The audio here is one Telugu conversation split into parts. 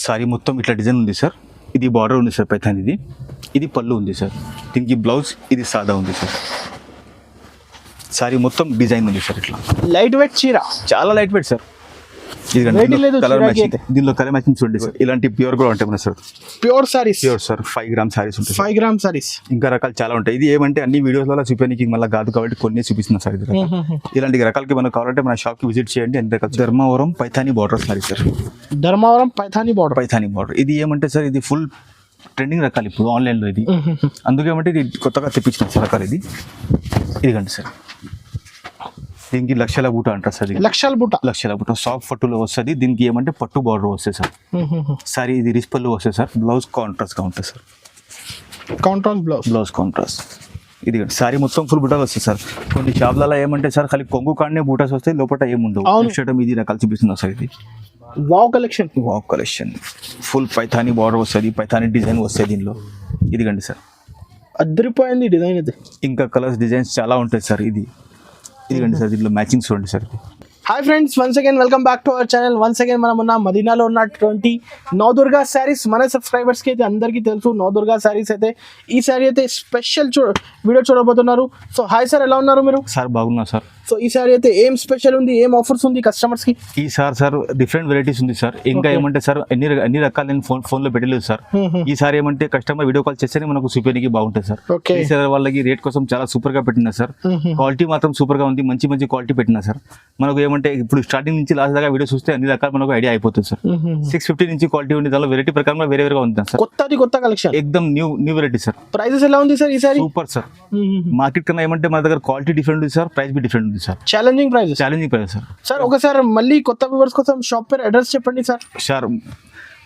సారీ మొత్తం ఇట్లా డిజైన్ ఉంది సార్. ఇది బార్డర్ ఉంది సార్ పైథాన్. ఇది పళ్ళు ఉంది సార్. దీనికి బ్లౌజ్ ఇది సాదా ఉంది సార్. సారీ మొత్తం డిజైన్ ఉంది సార్. ఇట్లా లైట్ వెయిట్ చీర, చాలా light weight sir. Colour matching, దీనిలో కలర్ మ్యాచింగ్ చూడండి సార్. ఇలాంటి ప్యూర్ కూడా ఉంటాయి మన sir. Pure saris, pure sir. 5 gram saris ఉంటాయి. 5 గ్రామ్ సారీస్. ఇంకా రకాలు చాలా ఉంటాయి. ఇది ఏమంటే అన్ని వీడియోస్లో చూపించడానికి మళ్ళీ కాదు కాబట్టి కొన్ని చూపిస్తున్నా సార్. ఇది ఇలాంటి రకాలకి మనకు కావాలంటే మన షాప్కి విజిట్ చేయండి. అన్ని రకాల Dharmavaram Paithani border sorry sir. Dharmavaram Paithani border. Paithani border ఇది ఏమంటే సార్ ఇది ఫుల్ ట్రెండింగ్ రకాలు ఇప్పుడు ఆన్లైన్లో. ఇది అందుకే ఏమంటే ఇది కొత్తగా తెప్పించిన సార్ రకాలు. ఇదిగండి సార్. దీనికి లక్షల బూట అంటారు సార్. లక్షల బూట సాఫ్ట్ పట్టులో వస్తుంది. దీనికి ఏమంటే పట్టు బార్డర్ వస్తుంది సార్. సారీ ఇది రిచ్ పళ్ళు వస్తుంది సార్. బ్లౌజ్ కాంట్రాస్ట్గా ఉంటుంది సార్. Blouse contrast. ఇది సారీ మొత్తం ఫుల్ బూటాలు వస్తాయి సార్. కొన్ని షాప్లలో ఏమంటే సార్ ఖాళీ కొంగు కాడనే బూటాస్ వస్తాయి, లోపల ఏముండవు. షర్ట్ ఇది రకాలు చూపిస్తున్నా సార్. ఇది wow collection full Paithani border వస్తుంది, పైథానీ డిజైన్ వస్తుంది దీనిలో. ఇదిగండి సార్, అద్దరిపోయింది డిజైన్. ఇది ఇంకా కలర్స్ డిజైన్స్ చాలా ఉంటాయి సార్. ఇదిగండి సార్, దీంట్లో మ్యాచింగ్ చూడండి sir. Hi friends, once again welcome back to our channel. Once again మనం ఉన్న మదీనాలో ఉన్నటువంటి నవదుర్గా శారీస్. మన సబ్స్క్రైబర్స్కి అయితే అందరికీ తెలుసు నవదుర్గా శారీస్ అయితే ఈ శారీ అయితే స్పెషల్ వీడియో చూడబోతున్నారు. సో హాయ్ సార్, ఎలా ఉన్నారు మీరు? సార్ బాగున్నా సార్. సో ఈ సారీ అయితే ఏం స్పెషల్ ఉంది, ఏం ఆఫర్స్ ఉంది కస్టమర్స్ కి? ఈ సార్ డిఫరెంట్ వెరైటీస్ ఉంది సార్. ఇంకా ఏమంటే సార్ అన్ని రకాలు నేను ఫోన్ లో పెట్టలేదు సార్. ఈ సార్ ఏమంటే కస్టమర్ వీడియో కాల్ చేస్తేనే మనకు చూపించడానికి బాగుంటుంది సార్. ఈ సార్ వాళ్ళకి రేట్ కోసం చాలా సూపర్ గా పెట్టినా సార్. క్వాలిటీ మాత్రం సూపర్ గా ఉంది, మంచి క్వాలిటీ పెట్టినా సార్. మనకు ఏమంటే ఇప్పుడు స్టార్టింగ్ నుంచి లాస్ట్ దాకా వీడియో చూస్తే అన్ని రకాలు మనకు ఐడియా అయిపోతుంది సార్. 650 నుంచి క్వాలిటీ ఉంది, దానిలో వెరైటీ ప్రకారం వేరేగా ఉంది సార్. కొత్త కలెక్షన్, ఎక్దమ్ న్యూ వెరైటీ సార్. ప్రైసెస్ ఎలా ఉంది సార్ ఈ సారీ? Super sir. మార్కెట్ కన్నా ఏమంటే మన దగ్గర క్వాలిటీ డిఫరెంట్ ఉంది సార్, ప్రైస్ బి డిఫరెంట్ ఉంది sir. Challenging price sir. Sir ఒకసారి మళ్ళీ కొత్త వ్యూవర్స్ కోసం షాప్ పేరు అడ్రస్ చెప్పండి సార్. సార్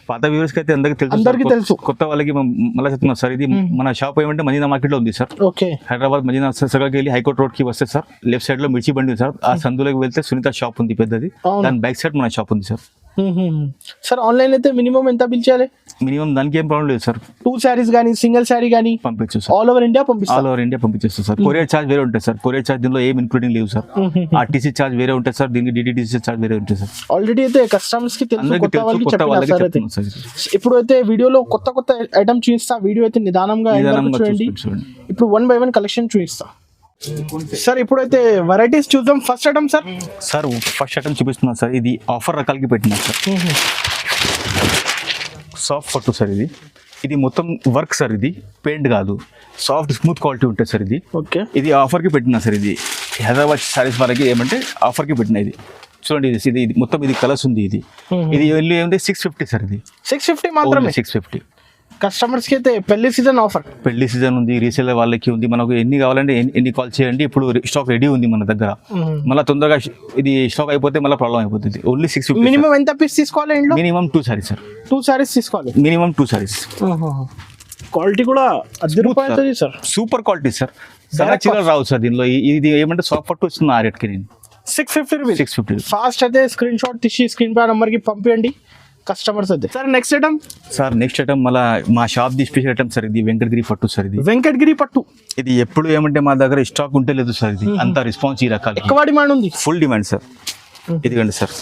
పాత వ్యూవర్స్ కి అయితే అందరికీ తెలుసు, కొత్త వాళ్ళకి మళ్ళీ చెప్తున్నా సార్. ఇది మన షాప్ ఏమంటే మదీనా మార్కెట్ లో ఉంది సార్. హైదరాబాద్ మదీనా సర్కిల్కి వెళ్ళి హైకోర్ట్ రోడ్ కి వస్తే సార్ లెఫ్ట్ సైడ్ లో మిర్చి బండి ఉంది సార్. ఆ సందులోకి వెళ్తే సునీత షాప్ ఉంది పెద్దది, దాని బ్యాక్ సైడ్ మన షాప్ ఉంది సార్. సార్ ఆన్లైన్ అయితే మినిమం ఎంత బిల్ చేయాలి? మినిమం దానికి ఏం ప్రాబ్లం లేదు సార్. 2 సారీస్ కానీ సింగిల్ సారీ కానీ పంపించు ఆల్ ఓవర్ ఇండియా పంపిస్తాం సార్. కొరియర్ చార్జ్ వేరే ఉంటుంది సార్. కొరియర్ చార్జ్ దీనిలో ఏం ఇన్క్లూడింగ్ లేవు సార్. ఆర్టీసీ చార్జ్ వేరే ఉంటుంది సార్. దీనికి డిటిడిసి చార్జ్ వేరే ఉంటుంది సార్. ఆల్రెడీ అయితే కస్టమర్స్ కి తెలుసు, కొత్త వాళ్ళకి. ఇప్పుడు అయితే వీడియోలో కొత్త ఐటమ్ చూపిస్తా. వీడియో అయితే నిదానంగా చూడండి. ఇప్పుడు 1 by 1 కలెక్షన్ చూపిస్తా సార్. ఇప్పుడైతే వెరైటీస్ చూద్దాం. First item sir first item చూపిస్తున్నా సార్. ఇది ఆఫర్ రకాలకి పెట్టినా సార్. సాఫ్ట్ పట్టు సార్. ఇది మొత్తం వర్క్ సార్. ఇది పెయింట్ కాదు, సాఫ్ట్ స్మూత్ క్వాలిటీ ఉంటుంది సార్. ఇది ఆఫర్కి పెట్టినా సార్. ఇది హైదరాబాద్ సారీస్ వరకు ఏమంటే ఆఫర్కి పెట్టిన. ఇది చూడండి, ఇది మొత్తం ఇది కలర్స్ ఉంది. ఇది ఏమంటే 650 సార్. ఇది 650 మాత్రమే. 650 కస్టమర్స్ కి అయితే పెళ్లి సీజన్ ఆఫర్. పెళ్లి సీజన్ ఉంది, రీసేలర్ వాళ్ళకి ఉంది. మనకు ఎన్ని కావాలంటే ఎన్ని కాల్ చేయండి. ఇప్పుడు స్టాక్ రెడీ ఉంది మన దగ్గర. మళ్ళీ తొందరగా ఇది స్టాక్ అయిపోతే మళ్ళీ ప్రాబ్లం అయిపోతుంది. ఓన్లీ 650. మినిమం ఎంత పీస్ తీసుకోవాలి? Minimum 2 saris sir. 2 సారీస్ తీసుకోవాలి. మినిమం 2 సారీస్. క్వాలిటీ కూడా అదిరిపోతుంది సార్. Super quality sir. చాలా చీరలు రావు సార్ దీనిలో. ఇది ఏమంటే సాఫ్ట్ పట్టు వస్తుంది. ఆ రేట్కి నేను 650 రూపీస్. 650. ఫాస్ట్ అయితే స్క్రీన్ షాట్ తీసి స్క్రీన్ పై నంబర్ కి పంపించండి కస్టమర్స్ అయితే. సార్ నెక్స్ట్ ఐటమ్ మళ్ళీ మా shop the special item sir. ఇది వెంకటగిరి పట్టు సార్. ఇది వెంకటగిరి పట్టు. ఇది ఎప్పుడు ఏమంటే మా దగ్గర స్టాక్ ఉంటే లేదు సార్. ఇది అంత రెస్పాన్స్ ఈ రకాలు ఎక్కువ డిమాండ్ ఉంది. Full demand sir. ఇదిగండి సార్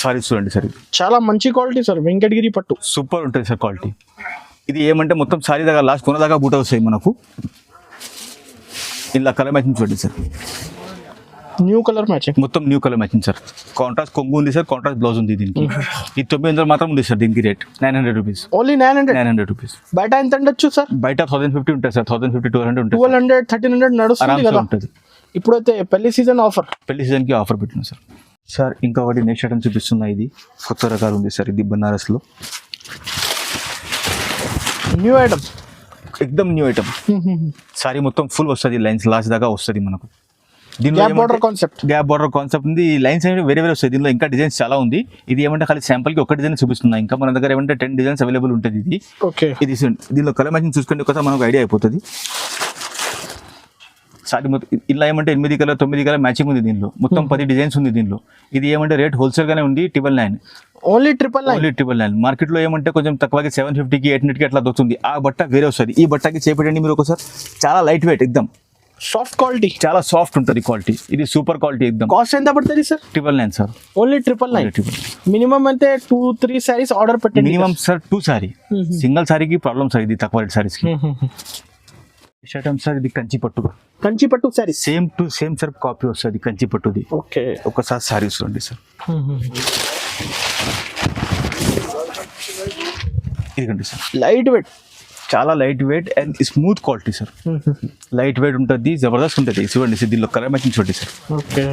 సారీ చూడండి సార్. ఇది చాలా మంచి క్వాలిటీ సార్. వెంకటగిరి పట్టు సూపర్ ఉంటుంది సార్ క్వాలిటీ. ఇది ఏమంటే మొత్తం సారీ దగ్గర లాస్ట్ కొన దాకా బూట వస్తాయి మనకు. ఇలా కలర్ మ్యాచింగ్ చూడండి సార్. న్యూ కలర్ మ్యాచింగ్, మొత్తం new colour matching sir. Contrast కొంగు ఉంది సార్, కాంట్రాస్ట్ బ్లౌజ్ ఉంది. దీనికి ఇది 900 మాత్రం ఉంది సార్. దీనికి రేట్ 900 రూపీస్. Only 900 rupees. బయట ఎంత ఉండొచ్చు సార్? బయట 1050 ఉంటుంది సార్. 1050, 200 ఉంటుంది. 1200, 1300 నడుస్తుంది కదా ఉంటుంది. ఇప్పుడైతే పెళ్లి సీజన్ ఆఫర్, పెళ్లి సీజన్కి ఆఫర్ పెట్టిన సార్. సార్ ఇంకా ఒకటి నెక్స్ట్ ఐటమ్ చూపిస్తున్నా. ఇది కొత్త రకాలు ఉంది సార్. ఇది బనారస్లో న్యూ ఐటమ్, ఎక్దమ్ న్యూ ఐటమ్. సారీ మొత్తం ఫుల్ వస్తుంది, లైన్స్ లాస్ట్ దాకా వస్తుంది మనకు. దీనిలో గ్యాప్ బార్డర్ కాన్సెప్ట్ ఉంది. లైన్స్ అనేవి వేరే వస్తాయి. దీనిలో ఇంకా డిజైన్స్ చాలా ఉంది. ఇది ఏమంటే ఖాళీ శాంపుల్ కి ఒక డిజైన్ చూపిస్తున్నా. ఇంకా మన దగ్గర ఏమంటే 10 డిజైన్స్ అవైలబుల్ ఉంటుంది. ఇది దీనిలో కలర్ మ్యాచింగ్ చూసుకుంటే ఒకసారి మనకు ఐడియా అయిపోతుంది. సారీ మొత్తం ఇలా ఏమంటే 8 కలర్ 9 కలర్ మ్యాచింగ్ ఉంది. దీనిలో మొత్తం 10 డిజైన్స్ ఉంది దీనిలో. ఇది ఏమంటే రేట్ హోల్సేల్ గానే ఉంది 999. ఓన్లీ 999. మార్కెట్ లో ఏమంటే కొంచెం తక్కువకి 750కి 800కి అట్లా దొరుకుతుంది. ఆ బట్ట వేరే వస్తుంది. ఈ బట్టకి చేపెట్టండి మీరు ఒకసారి. చాలా లైట్ వెయిట్ ఎక్దమ్. సాఫ్ట్ క్వాలిటీ, చాలా సాఫ్ట్ ఉంటుంది క్వాలిటీ. ఇది సూపర్ క్వాలిటీ ఎక్దమ్. కాస్ట్ ఎంత పడుతుంది సార్? 999 సార్. ఓన్లీ 999. మినిమం అంటే 2-3 సారీస్ ఆర్డర్ పెట్టండి. Minimum sir 2 sari. సింగిల్ సారీకి ప్రాబ్లం సార్, ఇది తక్కువ రేట్ సారీస్ కి. ఐటమ్ సార్ ఇది కంచి పట్టు. కంచి పట్టు sorry same to same sir copy వస్తుంది కంచి పట్టుది. ఓకే, ఒకసారి సారీ చూడండి సార్. ఇదిగండి సార్, లైట్ వెయిట్, చాలా light weight and smooth quality sir. Light weight ఉంటుంది, జబర్దస్త్ ఉంటుంది. చూడండి సార్, దీనిలో కలర్ మ్యాచింగ్ చూడండి సార్. ఓకే,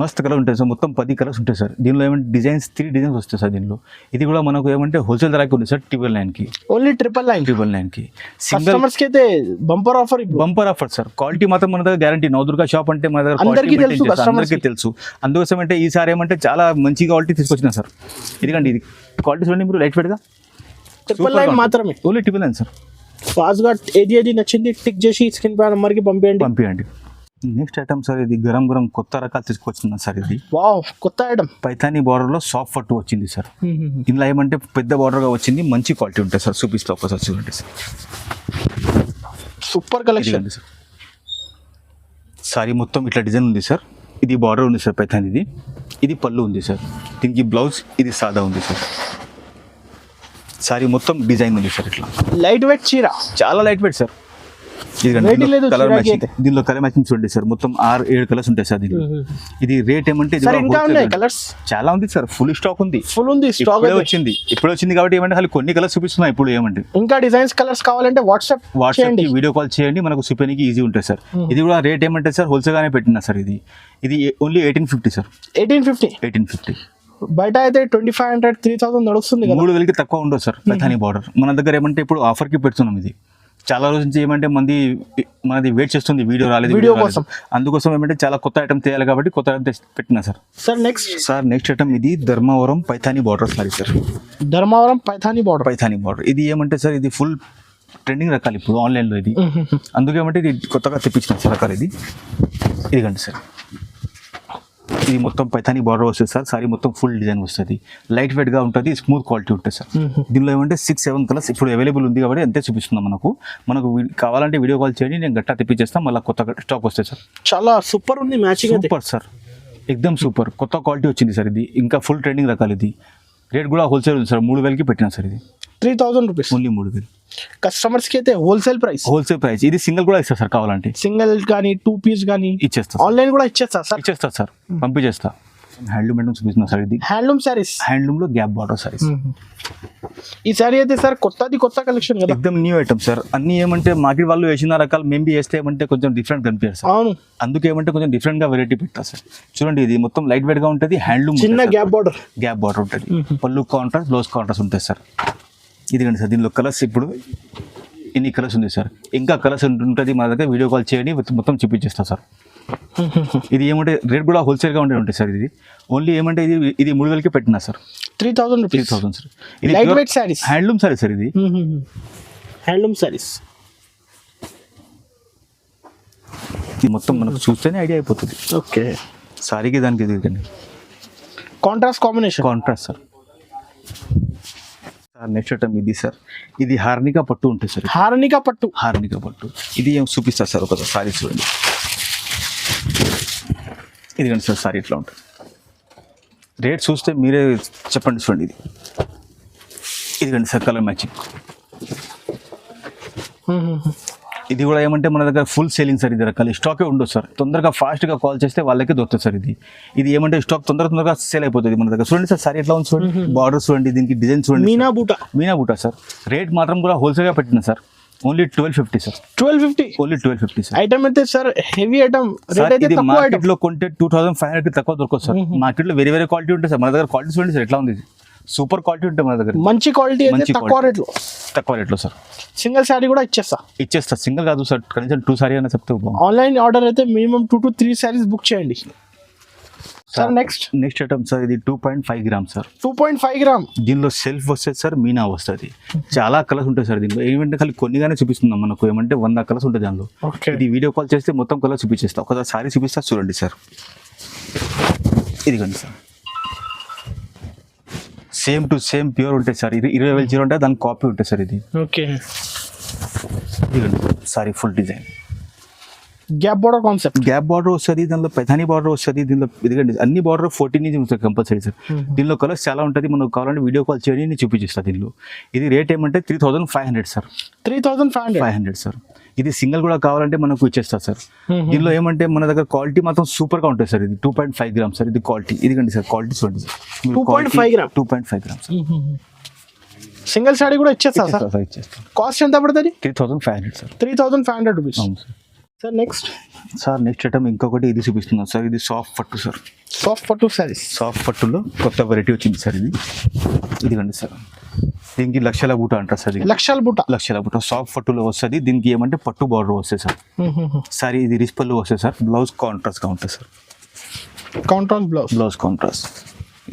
మస్త్ కలర్ ఉంటాయి సార్. మొత్తం 10 కలర్స్ ఉంటాయి సార్. దీనిలో ఏమంటే డిజైన్స్ 3 డిజైన్స్ వస్తాయి సార్ దీనిలో. ఇది కూడా మనకు ఏమంటే హోల్సేల్ ధరకి ఉంది సార్ 999 కి. ఓన్లీ 999 కి. సింగిల్ కస్టమర్స్ కి అయితే bumper offer. Bumper offer sir. Quality మాత్రం మన దగ్గర గ్యారంటీ. నవదుర్గా షాప్ అంటే మన దగ్గర అందరికీ తెలుసు. అందుకోసం అంటే ఈసారి ఏమంటే చాలా మంచి క్వాలిటీ తీసుకొచ్చిన సార్. ఎందుకంటే ఇది క్వాలిటీ చూడండి మీరు, లైట్ వెయిట్ గా 999 మాత్రమే. Only 999 sir. ఫాస్ట్ గా ఏది నచ్చింది టిక్ చేసి స్క్రీన్ పై నెంబర్ కి పంపించండి. నెక్స్ట్ ఐటమ్ సార్, ఇది గరం గరం కొత్త రకాలు తీసుకొచ్చింది సార్. ఇది వావ్, కొత్త ఐటమ్. పైథానీ బార్డర్ లో సాఫ్ట్ పట్టు వచ్చింది సార్. ఇందులో ఏమంటే పెద్ద బార్డర్ గా వచ్చింది, మంచి క్వాలిటీ ఉంటుంది సార్. చూపిస్తా ఒకసారి చూడండి sir. Super collection sir. Sorry మొత్తం ఇట్లా డిజైన్ ఉంది సార్. ఇది బార్డర్ ఉంది సార్ పైథానీది. ఇది పళ్ళు ఉంది సార్. దీనికి బ్లౌజ్ ఇది సాదా ఉంది సార్. సారీ మొత్తం డిజైన్ ఉంది సార్. ఇట్లా లైట్ వెయిట్ చీర, చాలా light weight sir. Colour matching, దీనిలో కలర్ మ్యాచింగ్ చూడండి సార్. మొత్తం 6-7 కలర్స్ ఉంటాయి సార్ దీనిలో. ఇది రేట్ ఏమంటే కలర్స్ చాలా ఉంది సార్. ఫుల్ స్టాక్ ఉంది. స్టాక్ ఇప్పుడు వచ్చింది కాబట్టి ఏమంటే ఖాళీ కొన్ని కలర్స్ చూపిస్తున్నా. ఇప్పుడు ఏమంటే ఇంకా డిజైన్స్ కలర్స్ కావాలంటే వాట్సాప్ కి వీడియో కాల్ చేయండి, మనకు చూపడానికి ఈజీ ఉంటుంది సార్. ఇది కూడా రేట్ ఏమంటే సార్ హోల్సేల్ గానే పెట్టినా సార్. ఇది ఓన్లీ 1850 సార్. 1850. బయట అయితే 2500-3000 నడుస్తుంది కదా. 3000కి తక్కువ ఉండదు సార్ పైథానీ బార్డర్. మన దగ్గర ఏమంటే ఇప్పుడు ఆఫర్ కి పెడుతున్నాం. ఇది చాలా రోజు నుంచి ఏమంటే మనది వెయిట్ చేస్తుంది, వీడియో రాలేదు, వీడియో కోసం. అందుకోసం ఏమంటే చాలా కొత్త ఐటమ్ తేయాలి కాబట్టి కొత్త ఐటమ్ పెట్టినా సార్. నెక్స్ట్ ఐటమ్ ఇది Dharmavaram Paithani border sorry sir. Dharmavaram Paithani border. ఇది ఏమంటే సార్, ఇది ఫుల్ ట్రెండింగ్ రకాలు ఇప్పుడు ఆన్లైన్ లో. ఇది అందుకేమంటే ఇది కొత్తగా తెప్పించిన సార్ రకాలు. ఇదిగండి సార్, ఇది మొత్తం పైథానీ బార్డర్ వస్తుంది సార్. సారీ మొత్తం ఫుల్ డిజైన్ వస్తుంది. లైట్ వెయిట్ గా ఉంటుంది, స్మూత్ క్వాలిటీ ఉంటుంది సార్. దీనిలో ఏమంటే 6-7 కలర్స్ ఇప్పుడు అవైలబుల్ ఉంది కాబట్టి అంతే చూపిస్తున్నాం. మనకు కావాలంటే వీడియో కాల్ చేయండి, నేను గట్టా తెప్పించేస్తాను. మళ్ళీ కొత్త స్టాక్ వస్తాయి సార్. చాలా సూపర్ ఉంది, మ్యాచింగ్ సూపర్ సార్, ఎక్దమ్ సూపర్. కొత్త క్వాలిటీ వచ్చింది సార్. ఇది ఇంకా ఫుల్ ట్రెండింగ్ రకాలు. ఇది రేట్ కూడా హోల్సేల్ ఉంది సార్. 3000కి పెట్టినా సార్. ఇది 3000 రూపీస్, ఓన్లీ 3000. కస్టమర్స్ కి అయితే హోల్సేల్ ప్రైస్. ఇది సింగిల్ కూడా ఇస్తా సార్, కావాలంటే సింగిల్ కానీ 2 పీస్ కానీ ఇచ్చేస్తా. ఆన్లైన్ కూడా ఇచ్చేస్తా సార్. పంపించేస్తా. హ్యాండ్లూమ్ ఐటమ్ చూపిస్తున్నా సార్. ఇది హ్యాండ్లూమ్ సారీస్, హ్యాండ్లూమ్ లో గ్యాప్ బార్డర్ సారీస్. ఈ సారీ అయితే సార్ కొత్త కలెక్షన్ కదా, ఎక్దమ్ న్యూ ఐటమ్ సార్. అన్ని ఏమంటే మార్కెట్ వాళ్ళు వేసిన రకాలు మేము వేస్తే ఏమంటే కొంచెం డిఫరెంట్ కనిపించారు సార్. అవును, అందుకే ఏమంటే కొంచెం డిఫరెంట్ గా వెరైటీ పెట్టా సార్. చూడండి, ఇది మొత్తం లైట్ వెయిట్ గా ఉంటుంది. హ్యాండ్లూమ్ చిన్న గ్యాప్ బార్డర్ ఉంటుంది. పళ్ళు కాంట్రాస్ట్, బ్లౌజ్ కాంట్రాస్ట్ ఉంటాయి సార్. ఇదిగండి సార్, దీనిలో కలర్స్ ఇప్పుడు ఇన్ని కలర్స్ ఉంది సార్. ఇంకా కలర్స్ ఉంటుంది మన దగ్గర. వీడియో కాల్ చేయండి, మొత్తం చూపించేస్తా సార్. ఇది ఏమంటే రేట్ కూడా హోల్సేల్ గా ఉంటాయి సార్. ఇది ఓన్లీ ఏమంటే ఇది 3000కి పెట్టినా సార్. 3000 రూపీస్. 3000 సార్. ఇది light weight saris, handloom sorry sir. ఇది హ్యాండ్లూమ్ సారీస్. మొత్తం మనకు చూస్తేనే ఐడియా అయిపోతుంది. ఓకే, సారీకి దానికి ఇది contrast combination. Contrast sir. Next item ఇది సార్. ఇది హార్నికా పట్టు ఉంటుంది సార్. హార్నికా పట్టు. ఇది ఏం చూపిస్తారు సార్ ఒకసారి. సారీ చూడండి. ఇది కానీ సార్ సారీ ఇట్లా ఉంటుంది. రేట్ చూస్తే మీరే చెప్పండి. చూడండి, ఇది కానీ సార్ కలర్ మ్యాచింగ్. ఇది కూడా ఏమంటే మన దగ్గర ఫుల్ సేలింగ్ సార్. ఇది రకాల స్టాకే ఉండదు సార్. తొందరగా ఫాస్ట్గా కాల్ చేస్తే వాళ్ళకి దొరుకుతుంది సార్. ఇది ఏమంటే స్టాక్ తొందరగా సేల్ అయిపోతుంది మన దగ్గర. చూడండి సార్, సారీ ఎట్లా ఉంది చూడండి. బార్డర్ చూడండి, దీనికి డిజైన్ చూడండి. మీనా బూటా సార్. రేట్ మాత్రం కూడా హోల్సేల్గా పెట్టిన sir. Only 1250 sir. 1250, only 1250 sir. Item అయితే సార్ హెవీ ఐటమ్. ఇది మార్కెట్ లో కొంటే 2500 కి తక్కువ దొరకదు సార్. మార్కెట్ లో వేరే క్వాలిటీ ఉంటుంది సార్. మన దగ్గర క్వాలిటీ చూడండి సార్ ఎట్లా ఉంది. సూపర్ క్వాలిటీ ఉంటుంది మన దగ్గర. మంచి క్వాలిటీ, తక్కువ రేట్లో సార్. సింగిల్ సారీ కూడా ఇచ్చేస్తా. సింగిల్ కాదు సార్, కనీసం 2 సారీ అయినా చెప్తే. ఆన్లైన్ ఆర్డర్ అయితే మినిమం 2 to 3 సారీస్ బుక్ చేయండి సార్. Next item sir. ఇది 2.5 గ్రామ్ సార్. 2.5 గ్రామ్. దీనిలో సెల్ఫ్ వస్తుంది సార్, మీనా వస్తుంది. చాలా కలర్స్ ఉంటాయి సార్ దీనిలో. ఏమంటే ఖాళీ కొన్నిగానే చూపిస్తున్నాం మనకు. ఏమంటే 100 కలర్స్ ఉంటుంది దానిలో. ఇది వీడియో కాల్ చేస్తే మొత్తం కలర్ చూపించేస్తా. ఒకసారి సారీ చూపిస్తా చూడండి సార్. ఇదిగోండి sir, same to same pure ఉంటాయి సార్. 20,000 చీర ఉంటాయి, దాని కాపీ ఉంటుంది సార్. ఇది ఓకే. ఇదిగోండి sorry full design. Gap border concept. Gap border వస్తుంది, దానిలో పైథానీ బార్డర్ వస్తుంది. దీనిలో ఎందుకంటే అన్ని బార్డర్ 14 ఇంచ్ ఉంటుంది కంపల్సరీ సార్. దీనిలో కలర్స్ చాలా ఉంటుంది, మనకు కావాలంటే వీడియో కాల్ చేయండి, నేను చూపించేస్తాను. దీనిలో ఇది రేట్ ఏమంటే 3500 సార్. 3500 సార్. ఇది సింగిల్ కూడా కావాలంటే మనకు ఇచ్చేస్తారు సార్. దీనిలో ఏమంటే మన దగ్గర క్వాలిటీ మాత్రం సూపర్ గా ఉంటుంది సార్. ఇది 2.5 గ్రామ్స్ సార్. ఇది క్వాలిటీ, ఇదిగండి సార్ క్వాలిటీ చూడండి sir. 2.5 gram 2.5 grams single sorry కూడా ఇచ్చేస్తా సార్. ఇచ్చేస్తాం. కాస్ట్ ఎంత పడుతుంది? 3500 సార్. 3500 రూపీస్. అవును సార్. సార్ నెక్స్ట్ ఐటమ్ ఇంకొకటి ఇది చూపిస్తున్నాను సార్. ఇది సాఫ్ట్ పట్టు సార్. సాఫ్ట్ పట్టు సారీస్. సాఫ్ట్ పట్టులో కొత్త వెరైటీ వచ్చింది సార్. ఇదిగండి సార్. దీనికి లక్షల బూట అంటారు సార్. లక్షల బూట సాఫ్ట్ పట్టులో వస్తుంది. దీనికి ఏమంటే పట్టు బార్డర్ వస్తుంది సార్. సారీ ఇది రిచ్ పళ్ళు వస్తుంది సార్. బ్లౌజ్ కాంట్రాస్ట్ గా ఉంటుంది సార్. Blouse contrast.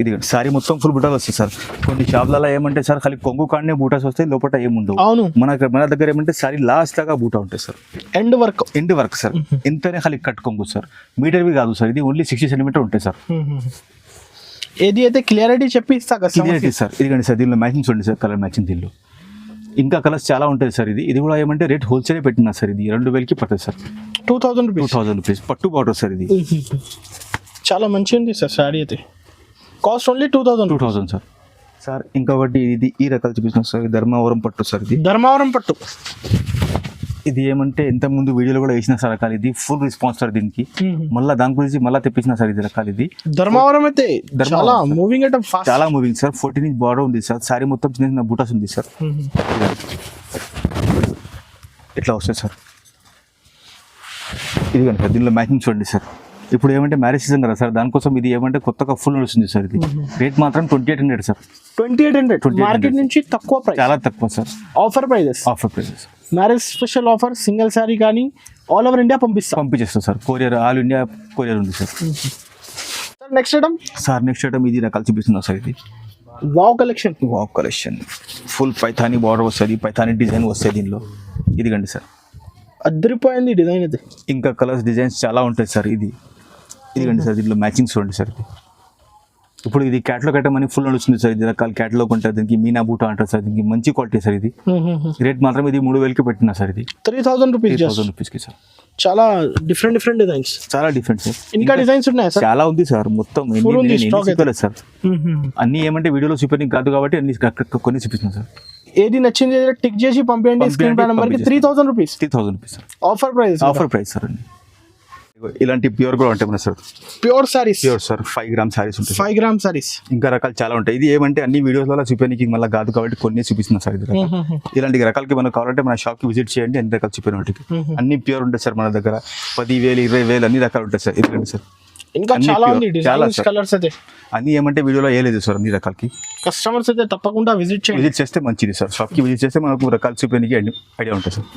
ఇది సారీ మొత్తం ఫుల్ బూటాలు వస్తాయి సార్. కొన్ని షాప్లలో ఏమంటే సార్ ఖాళీ కొంగు కాడనే బూటాస్ వస్తాయి, లోపల ఏముండవు. అవును. మన దగ్గర ఏమంటే సారీ లాస్ట్ దాకా బూటా ఉంటాయి సార్. End work sir. ఇంతనే ఖాళీ కట్ కొంగు సార్. మీటర్వి కాదు సార్. ఇది ఓన్లీ 60 సెంటీమీటర్ ఉంటాయి సార్. ఏది అయితే క్లియరిటీ చెప్పి ఇస్తా క్లియరిటీ సార్. ఇదిగండి సార్. దీనిలో మ్యాచింగ్ చూడండి సార్, కలర్ మ్యాచింగ్. దీనిలో ఇంకా కలర్స్ చాలా ఉంటాయి సార్. ఇది కూడా ఏమంటే రేట్ హోల్సేల్ పెట్టినా సార్. ఇది 2000కి పడుతుంది సార్. 2000 రూపీస్ పట్టు బార్డర్ సార్. ఇది చాలా మంచిగా ఉంది సార్ సారీ అయితే. Cost only 2000 sir. సార్ ఇంకొకటి ఇది ఈ రకాలు చూపిస్తున్నాం సార్. ధర్మవరం పట్టు సార్. ఇది ధర్మవరం పట్టు. ఇది ఏమంటే ఇంత ముందు వీడియోలో కూడా వేసిన సార్ రకాలు. ఇది ఫుల్ రెస్పాన్స్ సార్ దీనికి. మళ్ళీ దాని గురించి మళ్ళీ తెప్పించిన సార్. ఇది రకాలు. ఇది ధర్మవరం అయితే చాలా మూవింగ్ ఐటమ్, చాలా మూవింగ్ సార్. 14 ఇంచ్ బార్డర్ ఉంది సార్. సారీ మొత్తం చిన్న చిన్న బూటాస్ ఉంది సార్. ఇట్లా వస్తాయి సార్. ఇదిగండి సార్. దీనిలో మ్యాచింగ్ చూడండి సార్. ఇప్పుడు ఏమంటే మ్యారేజ్ సీజన్ కదా సార్, దానికోసం ఇది ఏమంటే కొత్తగా ఫుల్ నడుస్తుంది సార్. ఇది రేట్ మాత్రం 2800 సార్. 2800 మార్కెట్ నుంచి తక్కువ ప్రైస్, చాలా తక్కువ sir. Offer prices marriage special offer. Single sari కానీ ఆల్ ఓవర్ ఇండియా పంపించేస్తాం sir. Courier, all India courier ఉంది సార్. నెక్స్ట్ ఐటమ్ ఇది రకాలు చూపిస్తున్నా సార్. ఇది wow collection full Paithani border వస్తుంది, పైథానీ డిజైన్ వస్తుంది దీనిలో. ఇదిగండి సార్. అద్దరిపోయింది డిజైన్ ఇది. ఇంకా కలర్స్ డిజైన్స్ చాలా ఉంటాయి సార్. ఇదిగండి సార్. దీంట్లో మ్యాచింగ్ చూడండి సార్. ఇప్పుడు ఇది క్యాటలాగ్ ఐటమ్ అని ఫుల్ నడుస్తుంది సార్. ఇది రకాల క్యాటలాగ్ ఉంటుంది. దీనికి మీనా బూటా అంటారు సార్. దీనికి మంచి క్వాలిటీ సార్. ఇది రేట్ మాత్రం ఇది 3000కి పెట్టినా సార్. ఇది 3000 రూపీస్కి సార్. చాలా డిఫరెంట్ డిజైన్స్, చాలా డిఫరెంట్ సార్. ఇంకా డిజైన్స్ ఉన్నాయి సార్. చాలా ఉంది సార్. మొత్తం సార్. అన్ని ఏమంటే వీడియోలో చూపించడానికి కాదు కాబట్టి అన్ని కొన్ని చూపిస్తున్నాం సార్. ఏది నచ్చింది టిక్ చేసి పంపించండి. స్క్రీన్ పై నంబర్ కి 3000 rupees. Sir. Offer price sir. ఇలాంటి ప్యూర్ కూడా ఉంటాయి మన sir. Pure saris sir. 5 gram saris ఉంటాయి. 5 గ్రామ్ సారీస్. ఇంకా రకాలు చాలా ఉంటాయి. ఇది ఏమంటే అన్ని వీడియోస్లో చూపించడానికి మళ్ళీ కాదు కాబట్టి కొన్ని చూపిస్తున్నాం సార్. ఇది ఇలాంటి రకాలకి మనకు కావాలంటే మన షాప్ కి విజిట్ చేయండి. అన్ని రకాలు చూపిన వాటికి అన్ని ప్యూర్ ఉంటాయి సార్. మన దగ్గర 10,000, 20,000 అన్ని రకాలు ఉంటాయి సార్. ఇదిగండి సార్. ఇంకా చాలా ఉంది డిజైన్స్, కలర్స్ అయితే అన్ని ఏమంటే వీడియోలో వేయలేదు సార్. అన్ని రకాలకి కస్టమర్స్ అయితే తప్పకుండా విజిట్ చేస్తే మంచిది సార్. షాప్ కి విజిట్ చేస్తే మనకు రకాలు చూపించడానికి ఐడియా ఉంటుంది సార్.